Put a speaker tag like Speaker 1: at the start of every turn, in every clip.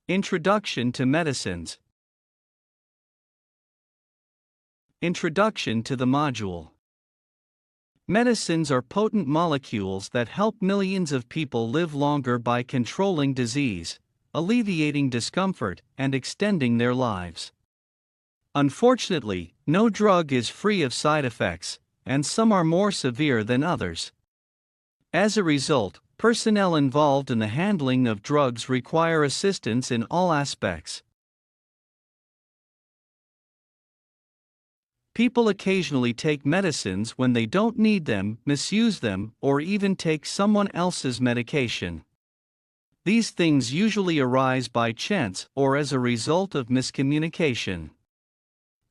Speaker 1: Introduction to medicines. Introduction to the module. Medicines are potent molecules that help millions of people live longer by controlling disease, alleviating discomfort, and extending their lives. Unfortunately, no drug is free of side effects, and some are more severe than others. As a result, personnel involved in the handling of drugs require assistance in all aspects. People occasionally take medicines when they don't need them, misuse them, or even take someone else's medication. These things usually arise by chance or as a result of miscommunication.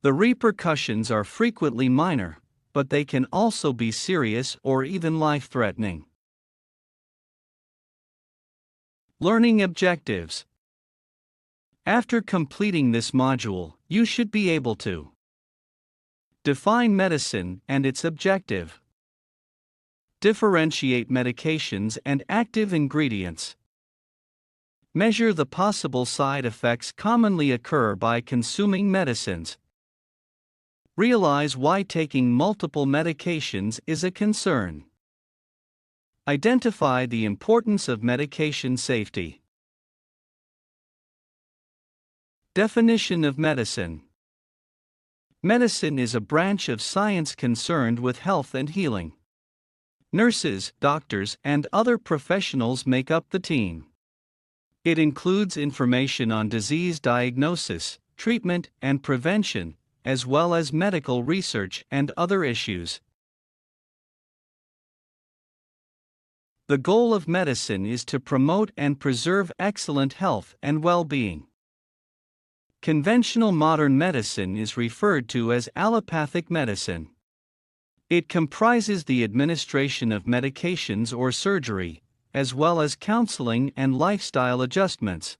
Speaker 1: The repercussions are frequently minor, but they can also be serious or even life-threatening. Learning objectives. After completing this module, you should be able to define medicine and its objective, differentiate medications and active ingredients, measure the possible side effects commonly occur by consuming medicines, realize why taking multiple medications is a concern, identify the importance of medication safety. Definition of medicine. Medicine is a branch of science concerned with health and healing. Nurses, doctors, and other professionals make up the team. It includes information on disease diagnosis, treatment, and prevention, as well as medical research and other issues. The goal of medicine is to promote and preserve excellent health and well-being. Conventional modern medicine is referred to as allopathic medicine. It comprises the administration of medications or surgery, as well as counseling and lifestyle adjustments.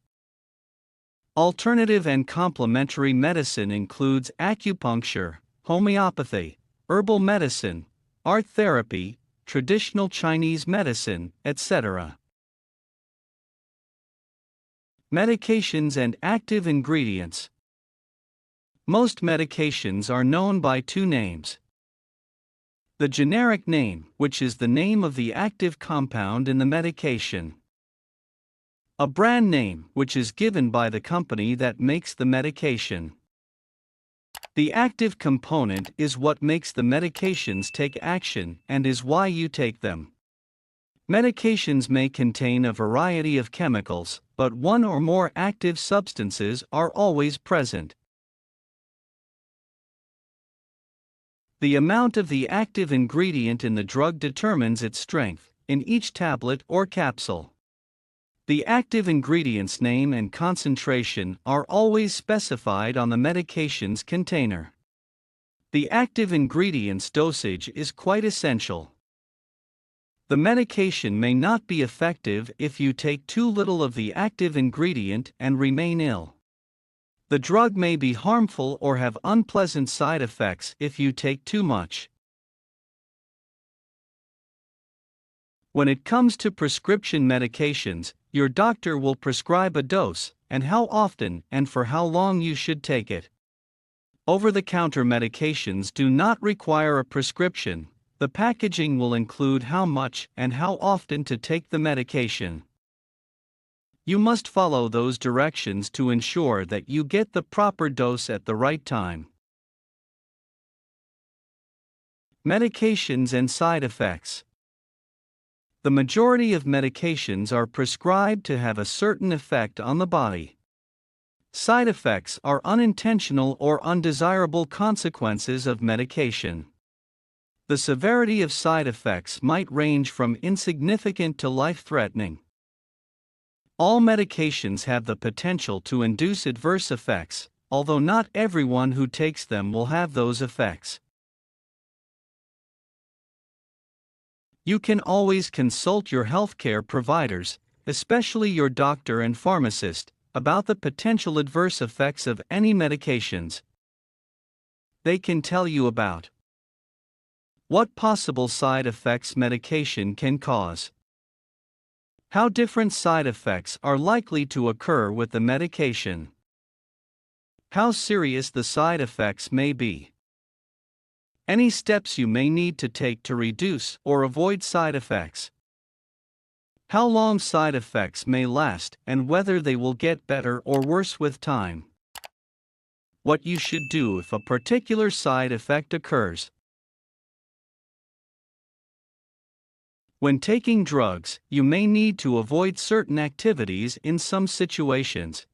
Speaker 1: Alternative and complementary medicine includes acupuncture, homeopathy, herbal medicine, art therapy, traditional Chinese medicine, etc. Medications and active ingredients. Most medications are known by two names. The generic name, which is the name of the active compound in the medication. A brand name, which is given by the company that makes the medication. The active component is what makes the medications take action and is why you take them. Medications may contain a variety of chemicals, but one or more active substances are always present. The amount of the active ingredient in the drug determines its strength, in each tablet or capsule. The active ingredient's name and concentration are always specified on the medication's container. The active ingredient's dosage is quite essential. The medication may not be effective if you take too little of the active ingredient and remain ill. The drug may be harmful or have unpleasant side effects if you take too much. When it comes to prescription medications, your doctor will prescribe a dose, and how often and for how long you should take it. Over-the-counter medications do not require a prescription. The packaging will include how much and how often to take the medication. You must follow those directions to ensure that you get the proper dose at the right time. Medications and side effects. The majority of medications are prescribed to have a certain effect on the body. Side effects are unintentional or undesirable consequences of medication. The severity of side effects might range from insignificant to life-threatening. All medications have the potential to induce adverse effects, although not everyone who takes them will have those effects. You can always consult your healthcare providers, especially your doctor and pharmacist, about the potential adverse effects of any medications. They can tell you about what possible side effects medication can cause, How different side effects are likely to occur with the medication. How serious the side effects may be. Any steps you may need to take to reduce or avoid side effects. How long side effects may last and whether they will get better or worse with time. What you should do if a particular side effect occurs. When taking drugs, you may need to avoid certain activities in some situations.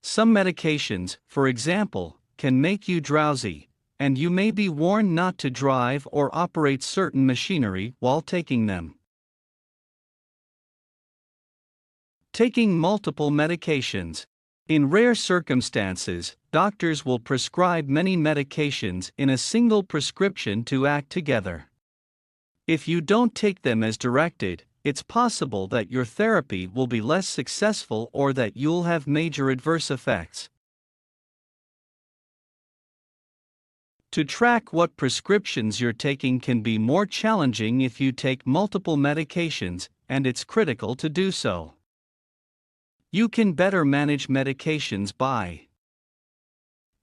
Speaker 1: Some medications, for example, can make you drowsy, and you may be warned not to drive or operate certain machinery while taking them. Taking multiple medications. In rare circumstances, doctors will prescribe many medications in a single prescription to act together. If you don't take them as directed, it's possible that your therapy will be less successful or that you'll have major adverse effects. To track what prescriptions you're taking can be more challenging if you take multiple medications, and it's critical to do so. You can better manage medications by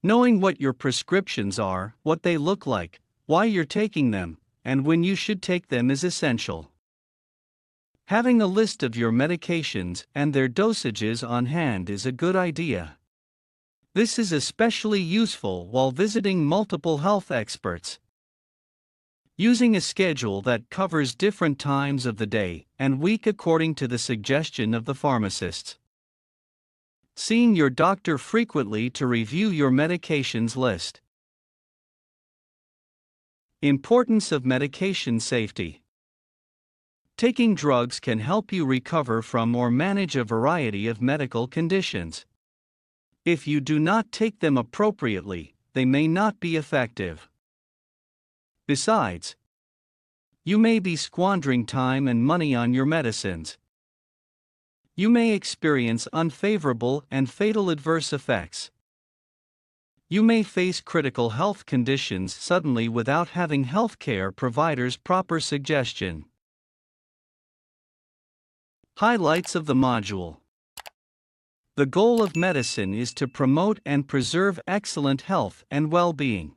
Speaker 1: knowing what your prescriptions are, what they look like, why you're taking them, and when you should take them is essential. Having a list of your medications and their dosages on hand is a good idea. This is especially useful while visiting multiple health experts. Using a schedule that covers different times of the day and week according to the suggestion of the pharmacists. Seeing your doctor frequently to review your medications list. Importance of medication safety. Taking drugs can help you recover from or manage a variety of medical conditions. If you do not take them appropriately, they may not be effective. Besides, you may be squandering time and money on your medicines. You may experience unfavorable and fatal adverse effects. You may face critical health conditions suddenly without having healthcare providers' proper suggestion. Highlights of the module. The goal of medicine is to promote and preserve excellent health and well-being.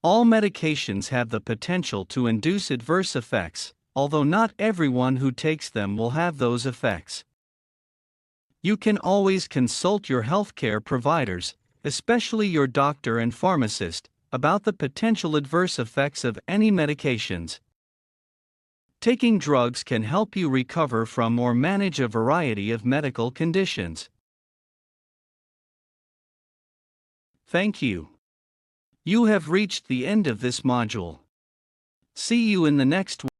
Speaker 1: All medications have the potential to induce adverse effects, although not everyone who takes them will have those effects. You can always consult your healthcare providers, especially your doctor and pharmacist, about the potential adverse effects of any medications. Taking drugs can help you recover from or manage a variety of medical conditions. Thank you. You have reached the end of this module. See you in the next one.